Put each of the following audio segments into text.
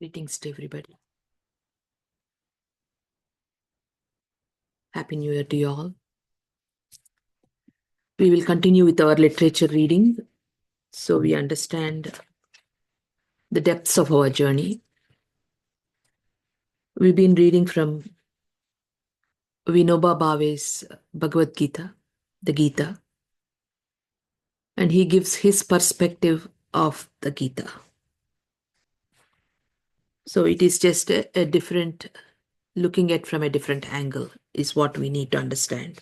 Greetings to everybody. Happy New Year to you all. We will continue with our literature reading so we understand the depths of our journey. We've been reading from Vinobha Bhave's Bhagavad Gita, the Gita, and he gives his perspective of the Gita. So it is just a different, looking at from a different angle is what we need to understand.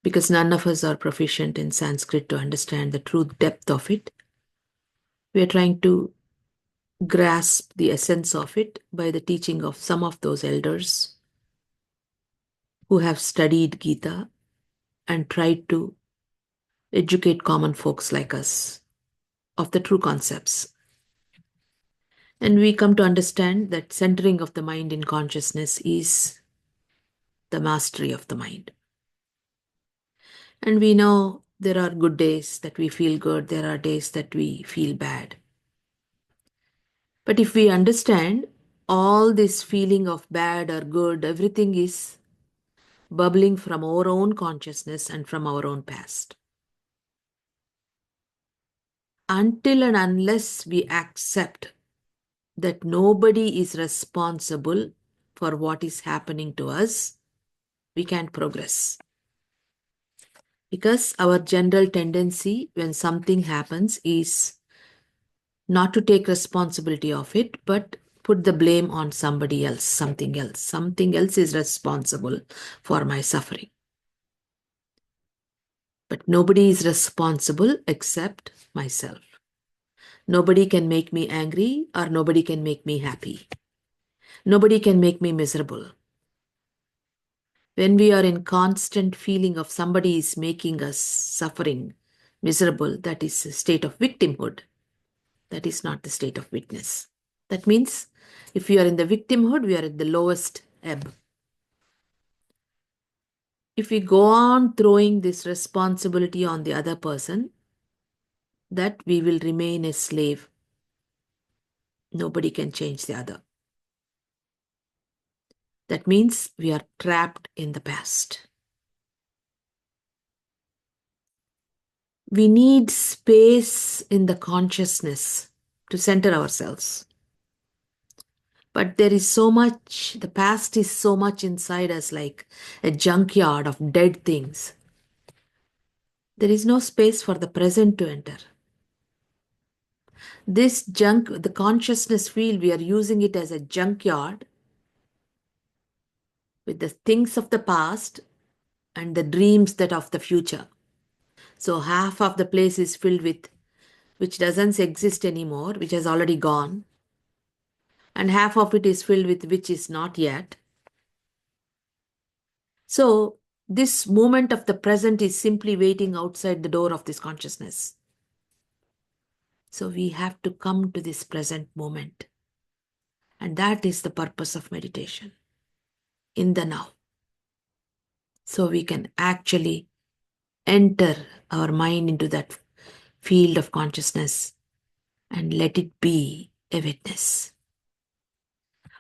Because none of us are proficient in Sanskrit to understand the true depth of it. We are trying to grasp the essence of it by the teaching of some of those elders who have studied Gita and tried to educate common folks like us of the true concepts. And we come to understand that centering of the mind in consciousness is the mastery of the mind. And we know there are good days that we feel good, there are days that we feel bad. But if we understand all this feeling of bad or good, everything is bubbling from our own consciousness and from our own past. Until and unless we accept that nobody is responsible for what is happening to us, we can't progress. Because our general tendency when something happens is not to take responsibility of it, but put the blame on somebody else, something else. Something else is responsible for my suffering. But nobody is responsible except myself. Nobody can make me angry or nobody can make me happy. Nobody can make me miserable. When we are in constant feeling of somebody is making us suffering, miserable, that is a state of victimhood. That is not the state of witness. That means if we are in the victimhood, we are at the lowest ebb. If we go on throwing this responsibility on the other person, that we will remain a slave. Nobody can change the other. That means we are trapped in the past. We need space in the consciousness to center ourselves. But there is so much, the past is so much inside us like a junkyard of dead things. There is no space for the present to enter. This junk, the consciousness field, we are using it as a junkyard with the things of the past and the dreams that of the future. So half of the place is filled with which doesn't exist anymore, which has already gone. And half of it is filled with which is not yet. So this moment of the present is simply waiting outside the door of this consciousness. So we have to come to this present moment. And that is the purpose of meditation. In the now. So we can actually enter our mind into that field of consciousness and let it be a witness.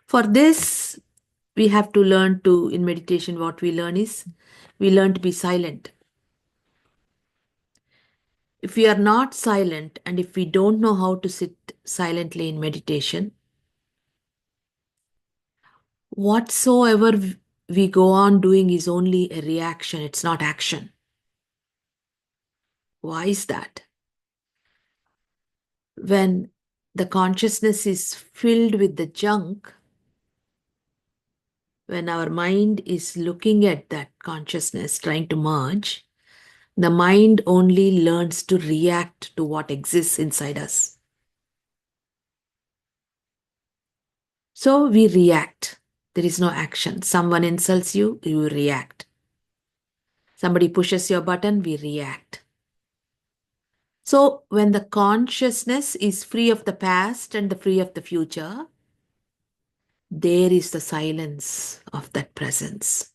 For this, we have to learn to, in meditation, what we learn is, we learn to be silent. If we are not silent and if we don't know how to sit silently in meditation, whatsoever we go on doing is only a reaction, it's not action. Why is that? When the consciousness is filled with the junk, when our mind is looking at that consciousness, trying to merge, the mind only learns to react to what exists inside us. So we react. There is no action. Someone insults you, you react. Somebody pushes your button, we react. So when the consciousness is free of the past and the free of the future, there is the silence of that presence.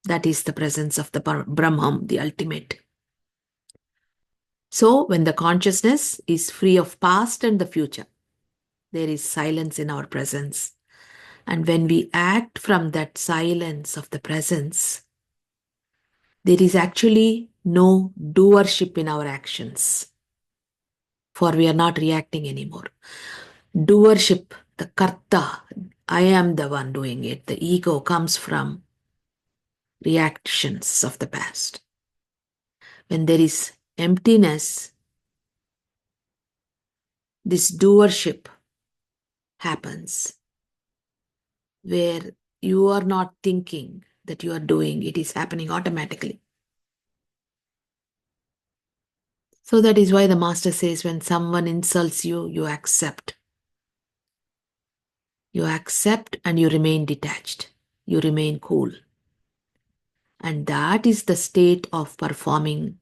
That is the presence of the Brahman, the ultimate. So, when the consciousness is free of past and the future, there is silence in our presence. And when we act from that silence of the presence, there is actually no doership in our actions, for we are not reacting anymore. Doership, the karta, I am the one doing it, the ego comes from reactions of the past. When there is emptiness, this doership happens where you are not thinking that you are doing, it is happening automatically. So that is why the master says when someone insults you, you accept. You accept and you remain detached. You remain cool. And that is the state of performing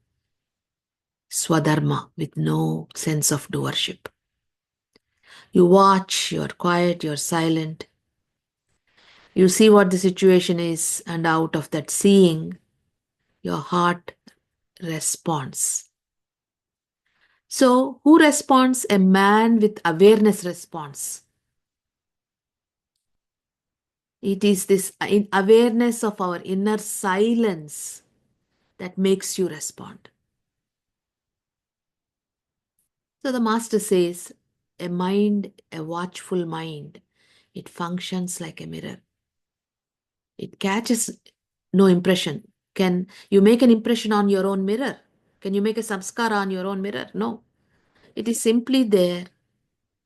swadharma with no sense of doership. You watch, you're quiet, you're silent. You see what the situation is, and out of that seeing, your heart responds. So, who responds? A man with awareness responds. It is this awareness of our inner silence that makes you respond. So the master says, a mind, a watchful mind, it functions like a mirror. It catches no impression. Can you make an impression on your own mirror? Can you make a samskara on your own mirror? No. It is simply there.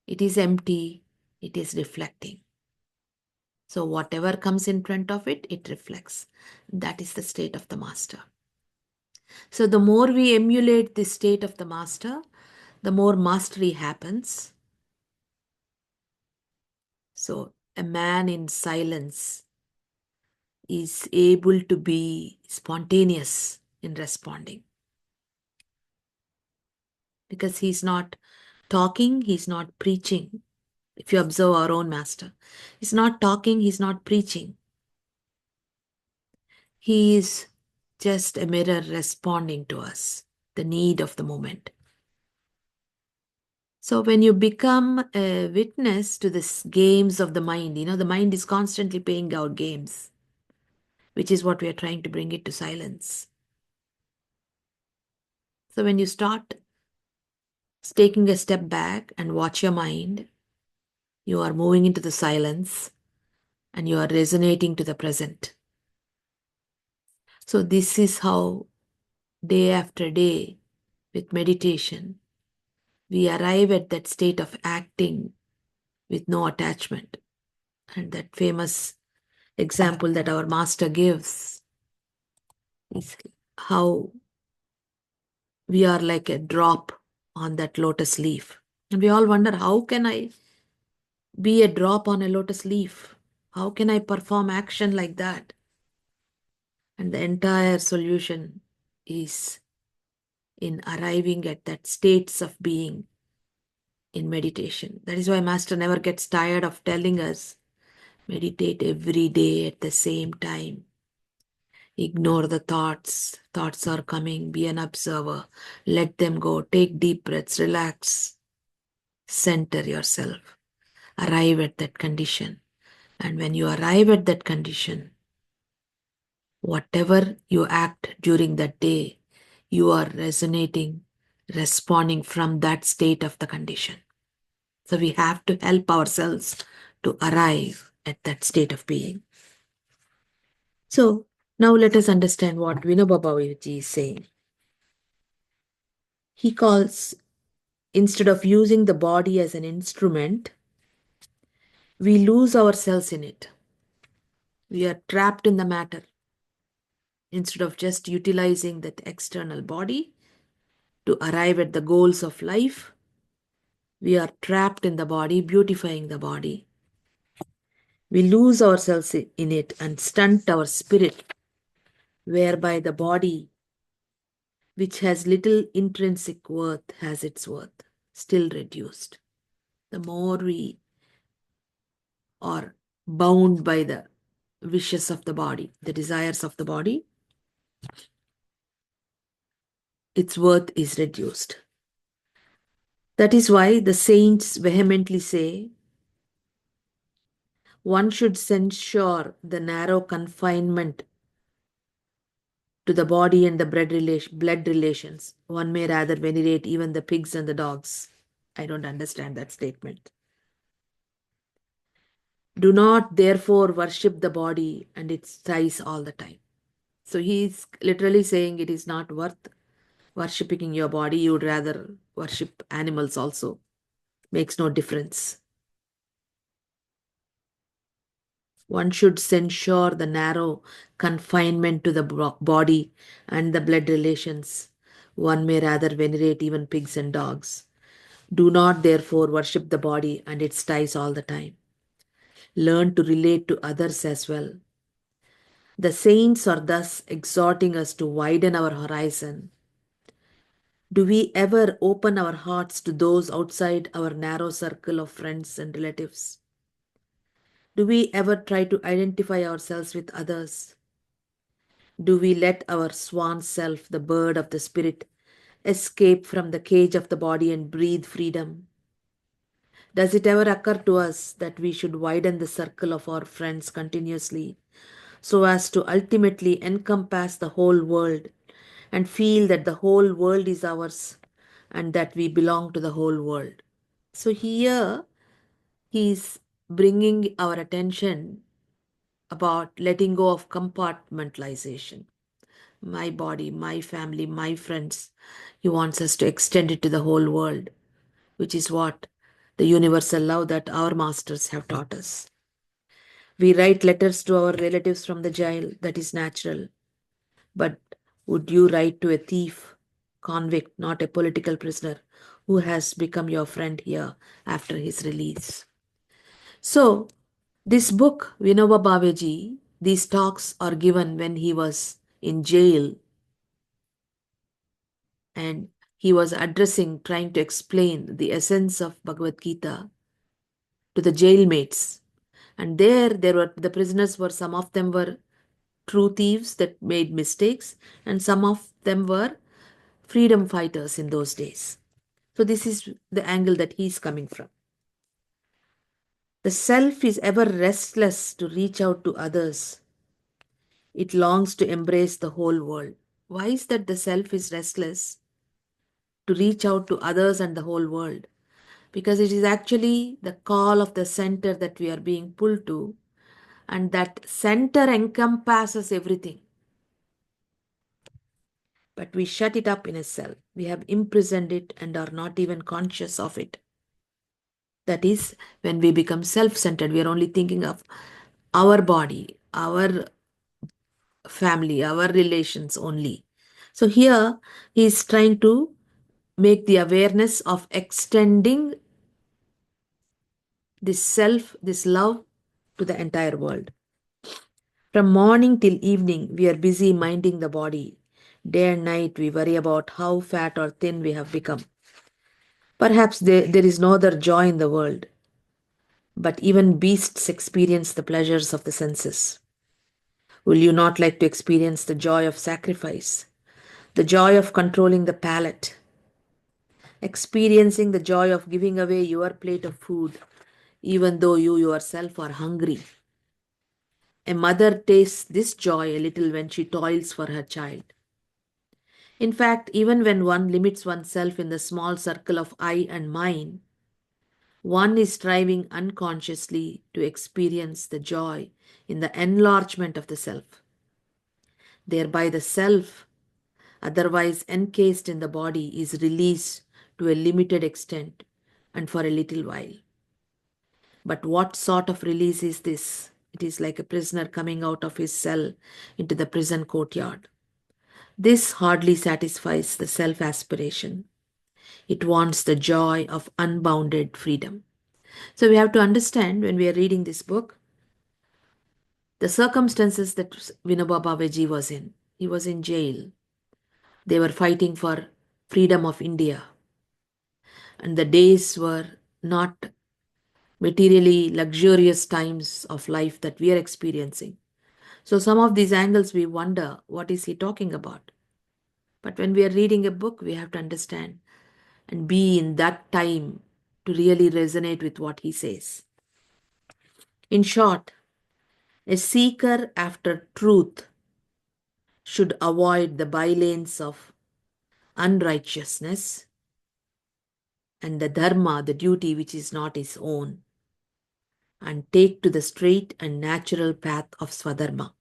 It is empty. It is reflecting. So whatever comes in front of it, it reflects. That is the state of the master. So the more we emulate the state of the master, the more mastery happens. So a man in silence is able to be spontaneous in responding because he's not talking, he's not preaching. If you observe our own master, he's not talking, he's not preaching. He is just a mirror responding to us, the need of the moment. So when you become a witness to these games of the mind, the mind is constantly playing out games, which is what we are trying to bring it to silence. So when you start taking a step back and watch your mind, you are moving into the silence and you are resonating to the present. So this is how day after day with meditation, we arrive at that state of acting with no attachment. And that famous example that our master gives is how we are like a drop on that lotus leaf. And we all wonder, how can I be a drop on a lotus leaf? How can I perform action like that? And the entire solution is in arriving at that states of being in meditation. That is why Master never gets tired of telling us, meditate every day at the same time. Ignore the thoughts. Thoughts are coming. Be an observer. Let them go. Take deep breaths. Relax. Center yourself. Arrive at that condition. And when you arrive at that condition, whatever you act during that day, you are resonating, responding from that state of the condition. So we have to help ourselves to arrive at that state of being. So now let us understand what Vinobha Bhave is saying. He calls, instead of using the body as an instrument, we lose ourselves in it. We are trapped in the matter. Instead of just utilizing that external body to arrive at the goals of life, we are trapped in the body, beautifying the body. We lose ourselves in it and stunt our spirit, whereby the body, which has little intrinsic worth, has its worth still reduced. The more we are bound by the wishes of the body, the desires of the body, its worth is reduced. That is why the saints vehemently say one should censure the narrow confinement to the body and the blood relations. One may rather venerate even the pigs and the dogs. I don't understand that statement. Do not therefore worship the body and its ties all the time. So he's literally saying it is not worth worshipping your body. You would rather worship animals also. Makes no difference. One should censure the narrow confinement to the body and the blood relations. One may rather venerate even pigs and dogs. Do not therefore worship the body and its ties all the time. Learn to relate to others as well. The saints are thus exhorting us to widen our horizon. Do we ever open our hearts to those outside our narrow circle of friends and relatives? Do we ever try to identify ourselves with others? Do we let our swan self, the bird of the spirit, escape from the cage of the body and breathe freedom? Does it ever occur to us that we should widen the circle of our friends continuously so as to ultimately encompass the whole world and feel that the whole world is ours and that we belong to the whole world? So, here he's bringing our attention about letting go of compartmentalization. My body, my family, my friends. He wants us to extend it to the whole world, which is what the universal love that our masters have taught us. We write letters to our relatives from the jail, that is natural. But would you write to a thief, convict, not a political prisoner, who has become your friend here after his release? So, this book, Vinobha Bhave, these talks are given when he was in jail and he was addressing, trying to explain the essence of Bhagavad Gita to the jailmates. And there were the prisoners were some of them were true thieves that made mistakes, and some of them were freedom fighters in those days. So this is the angle that he's coming from. The self is ever restless to reach out to others. It longs to embrace the whole world. Why is that the self is restless to reach out to others and the whole world? Because it is actually the call of the center that we are being pulled to, and that center encompasses everything. But we shut it up in a cell. We have imprisoned it and are not even conscious of it. That is when we become self centered. We are only thinking of our body, our family, our relations only. So here he is trying to make the awareness of extending this self, this love to the entire world. From morning till evening, we are busy minding the body. Day and night, we worry about how fat or thin we have become. Perhaps there is no other joy in the world, but even beasts experience the pleasures of the senses. Will you not like to experience the joy of sacrifice, the joy of controlling the palate, experiencing the joy of giving away your plate of food, even though you yourself are hungry? A mother tastes this joy a little when she toils for her child. In fact, even when one limits oneself in the small circle of I and mine, one is striving unconsciously to experience the joy in the enlargement of the self. Thereby, the self, otherwise encased in the body, is released to a limited extent and for a little while. But what sort of release is this? It is like a prisoner coming out of his cell into the prison courtyard. This hardly satisfies the self aspiration. It wants the joy of unbounded freedom. So we have to understand when we are reading this book, the circumstances that Vinobha Bhave was in. He was in jail. They were fighting for freedom of India. And the days were not materially luxurious times of life that we are experiencing. So some of these angles we wonder, what is he talking about? But when we are reading a book, we have to understand and be in that time to really resonate with what he says. In short, a seeker after truth should avoid the bylanes of unrighteousness and the dharma, the duty which is not his own, and take to the straight and natural path of Swadharma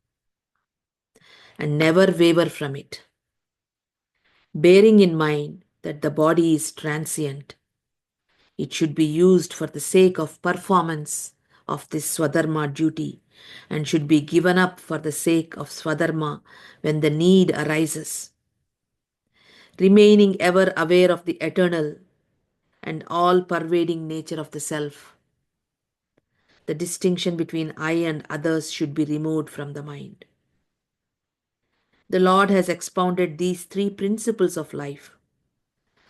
and never waver from it, bearing in mind that the body is transient. It should be used for the sake of performance of this Swadharma duty and should be given up for the sake of Swadharma when the need arises, remaining ever aware of the eternal and all pervading nature of the self. The distinction between I and others should be removed from the mind. The Lord has expounded these three principles of life.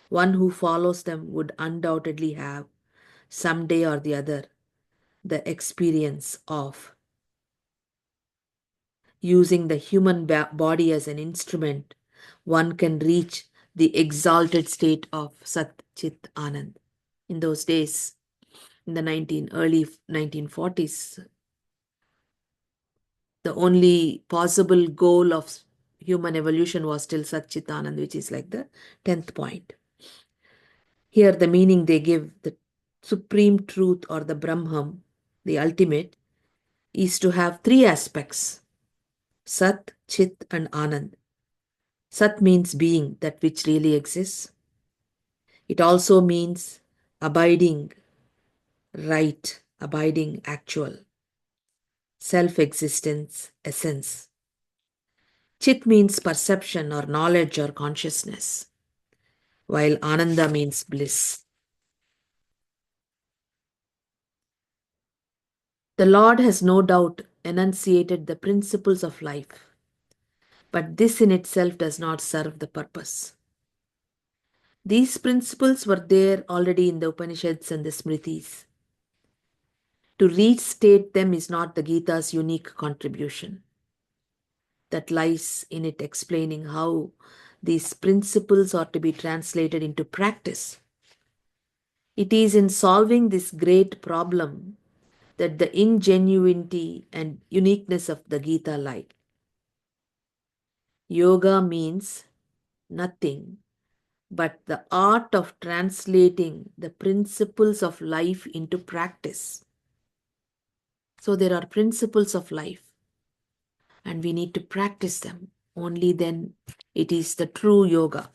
One who follows them would undoubtedly have, some day or the other, the experience of using the human body as an instrument. One can reach the exalted state of Sat Chit Anand. In those days, in the early 1940s, the only possible goal of human evolution was still Sat Chit Anand, which is like the 10th point. Here, the meaning they give, the supreme truth or the Brahman, the ultimate, is to have three aspects: Sat, Chit, and Anand. Sat means being, that which really exists. It also means abiding, right, abiding, actual, self existence, essence. Chit means perception or knowledge or consciousness, while Ananda means bliss. The Lord has no doubt enunciated the principles of life, but this in itself does not serve the purpose. These principles were there already in the Upanishads and the Smritis. To restate them is not the Gita's unique contribution. That lies in it explaining how these principles are to be translated into practice. It is in solving this great problem that the ingenuity and uniqueness of the Gita lie. Yoga means nothing but the art of translating the principles of life into practice. So there are principles of life and we need to practice them. Only then it is the true yoga.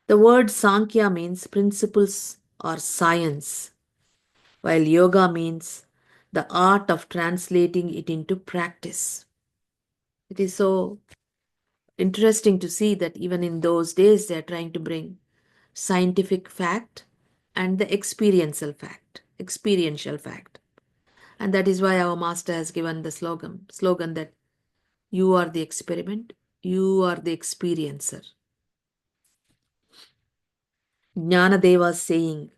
The word Sankhya means principles or science, while yoga means the art of translating it into practice. It is so interesting to see that even in those days they are trying to bring scientific fact and the experiential fact. And that is why our master has given the slogan that you are the experiment, you are the experiencer. Jnanadeva's saying,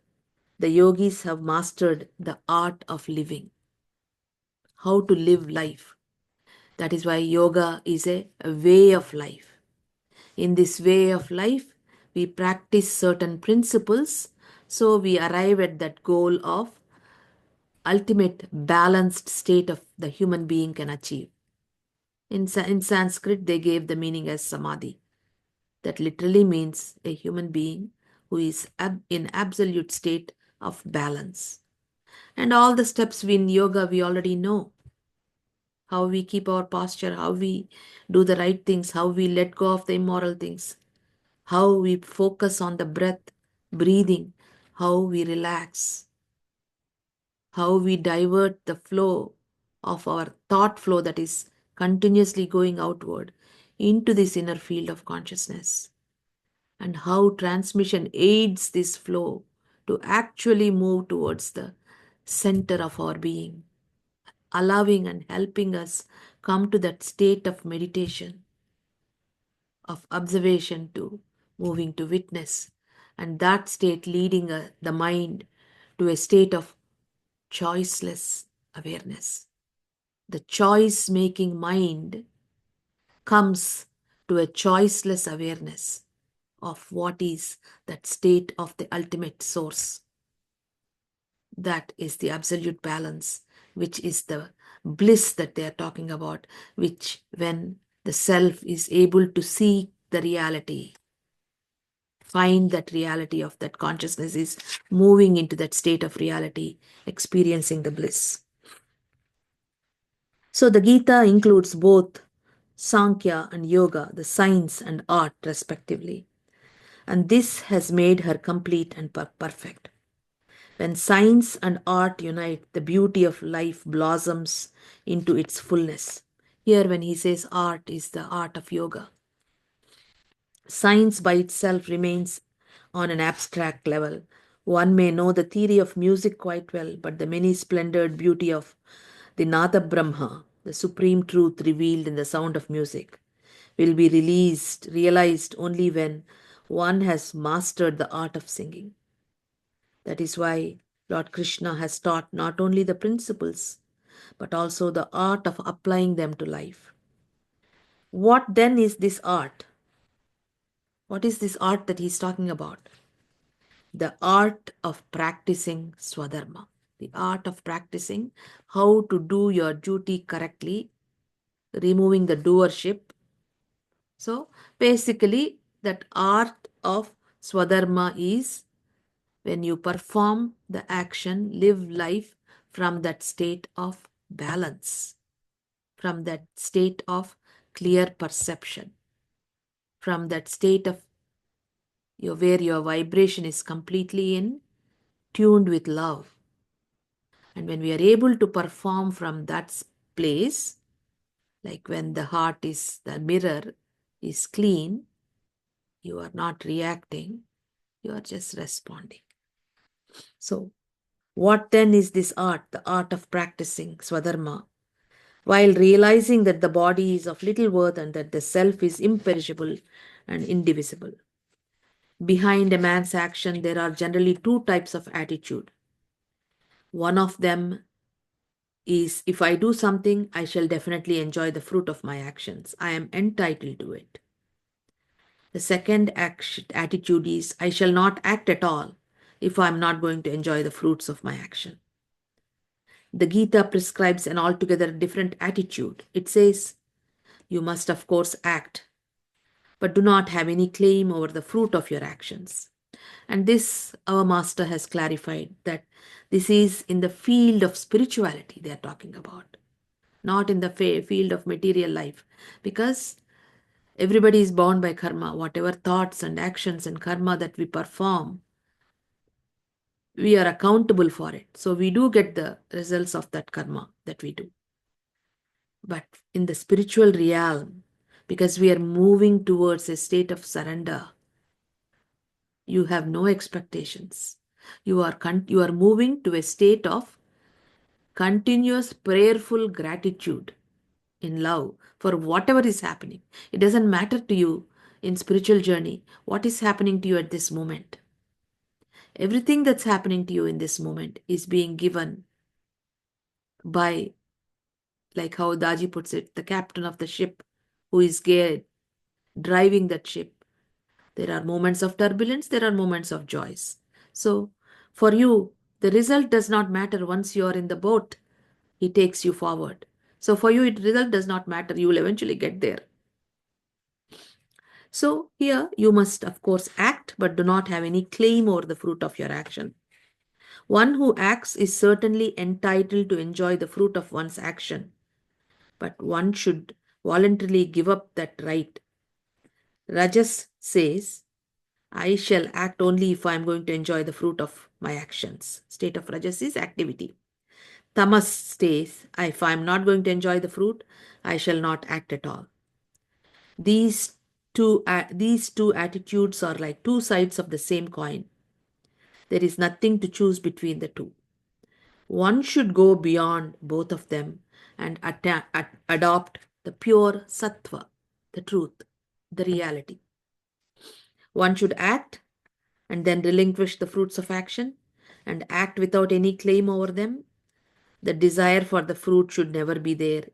the yogis have mastered the art of living, how to live life. That is why yoga is a way of life. In this way of life, we practice certain principles, so we arrive at that goal of ultimate balanced state of the human being can achieve. In Sanskrit, they gave the meaning as samadhi. That literally means a human being who is in absolute state of balance. And all the steps in yoga we already know. How we keep our posture, how we do the right things, how we let go of the immoral things, how we focus on the breath, breathing, how we relax, how we divert the flow of our thought flow that is continuously going outward into this inner field of consciousness, and how transmission aids this flow to actually move towards the center of our being, allowing and helping us come to that state of meditation, of observation to moving to witness, and that state leading the mind to a state of choiceless awareness. The choice making mind comes to a choiceless awareness of what is that state of the ultimate source. That is the absolute balance, which is the bliss that they are talking about, which when the self is able to see the reality, find that reality of that consciousness is moving into that state of reality, experiencing the bliss. So the Gita includes both Sankhya and Yoga, the science and art respectively. And this has made her complete and perfect. When science and art unite, the beauty of life blossoms into its fullness. Here, when he says art is the art of yoga, science by itself remains on an abstract level. One may know the theory of music quite well, but the many splendored beauty of the Nada Brahma, the supreme truth revealed in the sound of music, will be realized only when one has mastered the art of singing. That is why Lord Krishna has taught not only the principles, but also the art of applying them to life. What then is this art? What is this art that he's talking about? The art of practicing Swadharma. The art of practicing how to do your duty correctly, removing the doership. So basically, that art of Swadharma is when you perform the action, live life from that state of balance, from that state of clear perception, from that state of where your vibration is completely in tuned with love. And when we are able to perform from that place, like when the heart is, the mirror is clean, you are not reacting, you are just responding. So, what then is this art, the art of practicing Swadharma? While realizing that the body is of little worth and that the self is imperishable and indivisible. Behind a man's action, there are generally two types of attitude. One of them is if I do something, I shall definitely enjoy the fruit of my actions. I am entitled to it. The second attitude is I shall not act at all if I am not going to enjoy the fruits of my action. The Gita prescribes an altogether different attitude. It says, you must of course act, but do not have any claim over the fruit of your actions. And this, our master has clarified that this is in the field of spirituality they are talking about, not in the field of material life. Because everybody is bound by karma. Whatever thoughts and actions and karma that we perform, we are accountable for it. So we do get the results of that karma that we do. But in the spiritual realm, because we are moving towards a state of surrender, you have no expectations. You are moving to a state of continuous prayerful gratitude in love for whatever is happening. It doesn't matter to you in spiritual journey what is happening to you at this moment. Everything that's happening to you in this moment is being given by, like how Daji puts it, the captain of the ship who is driving that ship. There are moments of turbulence, there are moments of joys. So, for you, the result does not matter once you are in the boat. He takes you forward. So, for you, the result does not matter. You will eventually get there. So, here you must, of course, act, but do not have any claim over the fruit of your action. One who acts is certainly entitled to enjoy the fruit of one's action, but one should voluntarily give up that right. Rajas says, I shall act only if I am going to enjoy the fruit of my actions. State of Rajas is activity. Tamas says, if I am not going to enjoy the fruit, I shall not act at all. These two attitudes are like two sides of the same coin. There is nothing to choose between the two. One should go beyond both of them and adopt the pure sattva, the truth, the reality. One should act and then relinquish the fruits of action and act without any claim over them. The desire for the fruit should never be there.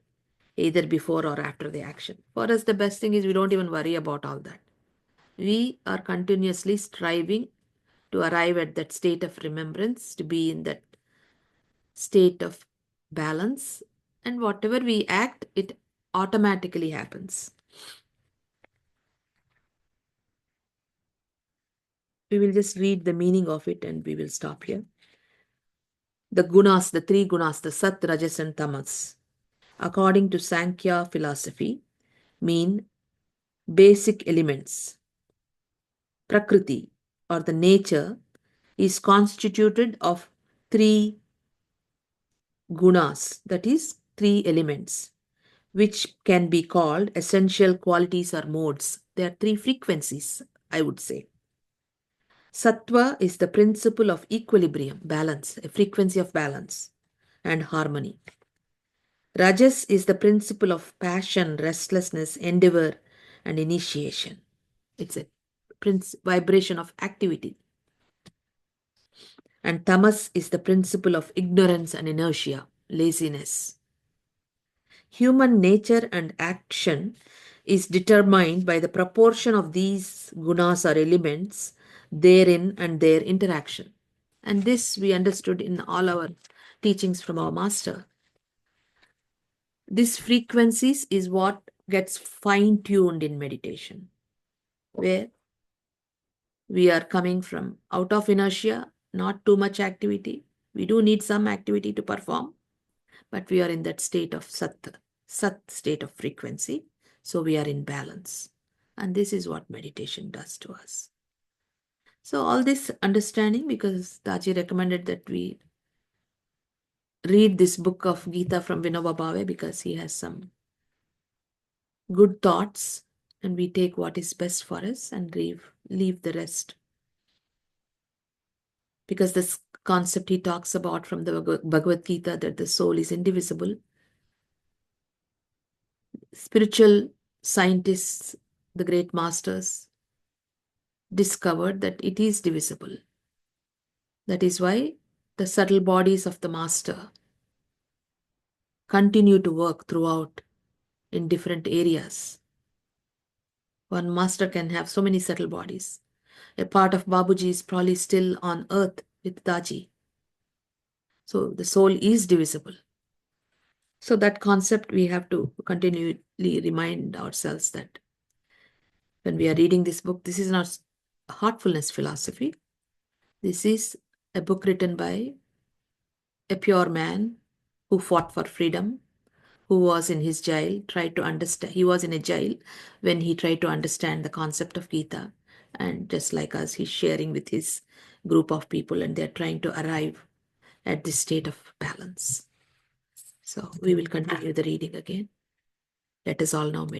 either before or after the action. For us, the best thing is we don't even worry about all that. We are continuously striving to arrive at that state of remembrance, to be in that state of balance, and whatever we act, it automatically happens. We will just read the meaning of it and we will stop here. The gunas, the three gunas, the Sat, Rajas, and Tamas, according to Sankhya philosophy, mean basic elements. Prakriti, or the nature, is constituted of three gunas, that is, three elements, which can be called essential qualities or modes. There are three frequencies, I would say. Sattva is the principle of equilibrium, balance, a frequency of balance and harmony. Rajas is the principle of passion, restlessness, endeavor, and initiation. It's a vibration of activity. And tamas is the principle of ignorance and inertia, laziness. Human nature and action is determined by the proportion of these gunas or elements therein and their interaction. And this we understood in all our teachings from our master. This frequencies is what gets fine-tuned in meditation, where we are coming from out of inertia, not too much activity. We do need some activity to perform, but we are in that state of sat state of frequency. So we are in balance. And this is what meditation does to us. So all this understanding, because Taji recommended that we read this book of Gita from Vinobha Bhave, because he has some good thoughts, and we take what is best for us and leave the rest. Because this concept he talks about from the Bhagavad Gita, that the soul is indivisible. Spiritual scientists, the great masters, discovered that it is divisible. That is why the subtle bodies of the master continue to work throughout in different areas. One master can have so many subtle bodies. A part of Babuji is probably still on earth with Daji. So the soul is divisible. So that concept we have to continually remind ourselves that when we are reading this book, this is not heartfulness philosophy. This is a book written by a pure man who fought for freedom, who was in his jail, tried to understand. He was in a jail when he tried to understand the concept of Gita. And just like us, he's sharing with his group of people, and they're trying to arrive at this state of balance. So we will continue the reading again. Let us all now meditate.